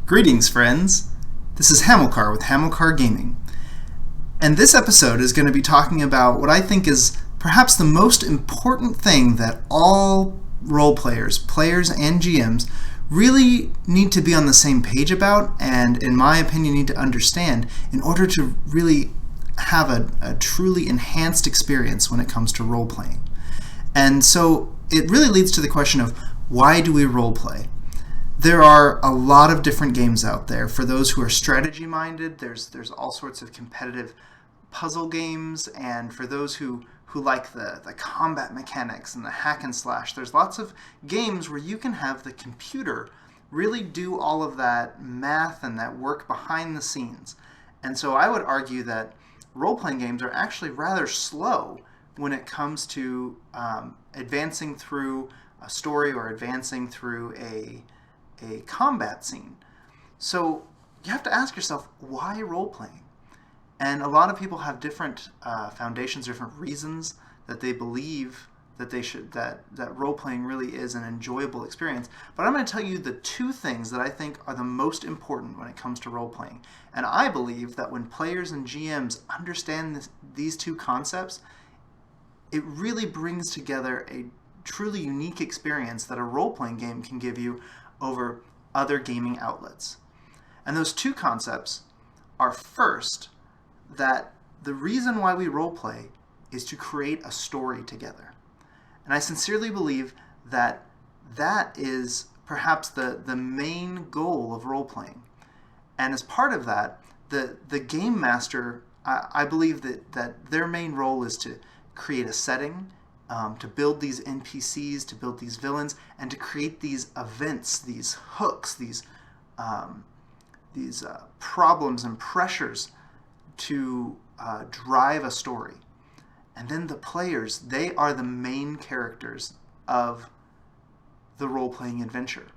Greetings, friends. This is Hamilcar with Hamilcar Gaming. And this episode is going to be talking about what I think is perhaps the most important thing that all role players and GMs really need to be on the same page about, and in my opinion need to understand in order to really have a truly enhanced experience when it comes to role playing. And so it really leads to the question of, why do we role play? There are a lot of different games out there. For those who are strategy minded, there's all sorts of competitive puzzle games, and for those who like the combat mechanics and the hack and slash, there's lots of games where you can have the computer really do all of that math and that work behind the scenes. And so I would argue that role-playing games are actually rather slow when it comes to advancing through a story or advancing through a combat scene. So you have to ask yourself, why role-playing? And a lot of people have different foundations, different reasons that they believe that that role-playing really is an enjoyable experience. But I'm going to tell you the two things that I think are the most important when it comes to role-playing. And I believe that when players and GMs understand these two concepts, it really brings together a truly unique experience that a role-playing game can give you over other gaming outlets. And those two concepts are, first, that the reason why we role play is to create a story together. And I sincerely believe that that is perhaps the main goal of role playing. And as part of that, the game master, I believe that their main role is to create a setting, to build these NPCs, to build these villains, and to create these events, these hooks, these problems and pressures to drive a story. And then the players, they are the main characters of the role-playing adventure.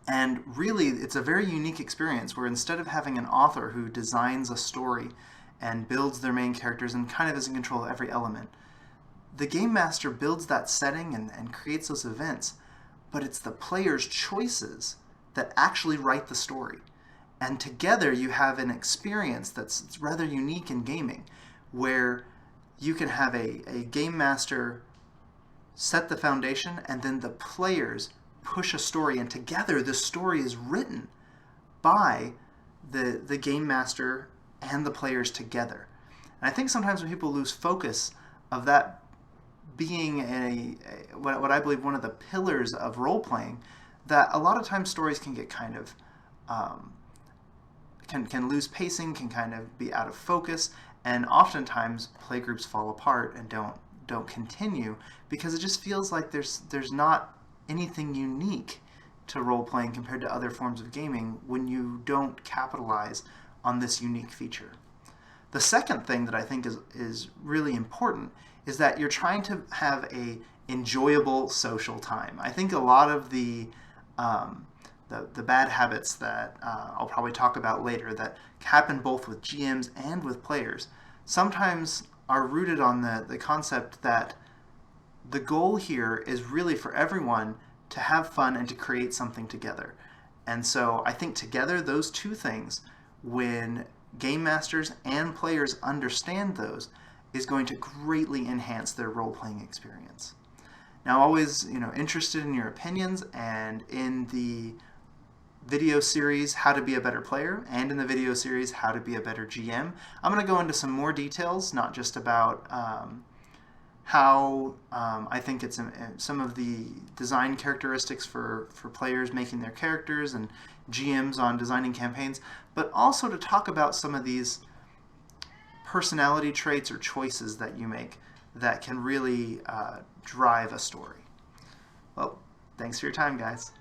And really, it's a very unique experience where instead of having an author who designs a story and builds their main characters and kind of is in control of every element, the game master builds that setting and creates those events, but it's the player's choices that actually write the story. And together you have an experience that's rather unique in gaming, where you can have a game master set the foundation, and then the players push a story, and together the story is written by the game master and the players together. And I think sometimes when people lose focus of that being what I believe one of the pillars of role-playing, that a lot of times stories can get kind of can lose pacing, can kind of be out of focus, and oftentimes playgroups fall apart and don't continue because it just feels like there's not anything unique to role-playing compared to other forms of gaming when you don't capitalize on this unique feature. The second thing that I think is really important is that you're trying to have a enjoyable social time. I think a lot of the bad habits that I'll probably talk about later that happen both with GMs and with players sometimes are rooted on the concept that the goal here is really for everyone to have fun and to create something together. And so I think together, those two things, when game masters and players understand those, is going to greatly enhance their role-playing experience. Now, always, interested in your opinions, and in the video series How to Be a Better Player and in the video series How to Be a Better GM, I'm going to go into some more details, not just about how I think it's some of the design characteristics for players making their characters and GMs on designing campaigns, but also to talk about some of these personality traits or choices that you make that can really drive a story. Well, thanks for your time, guys.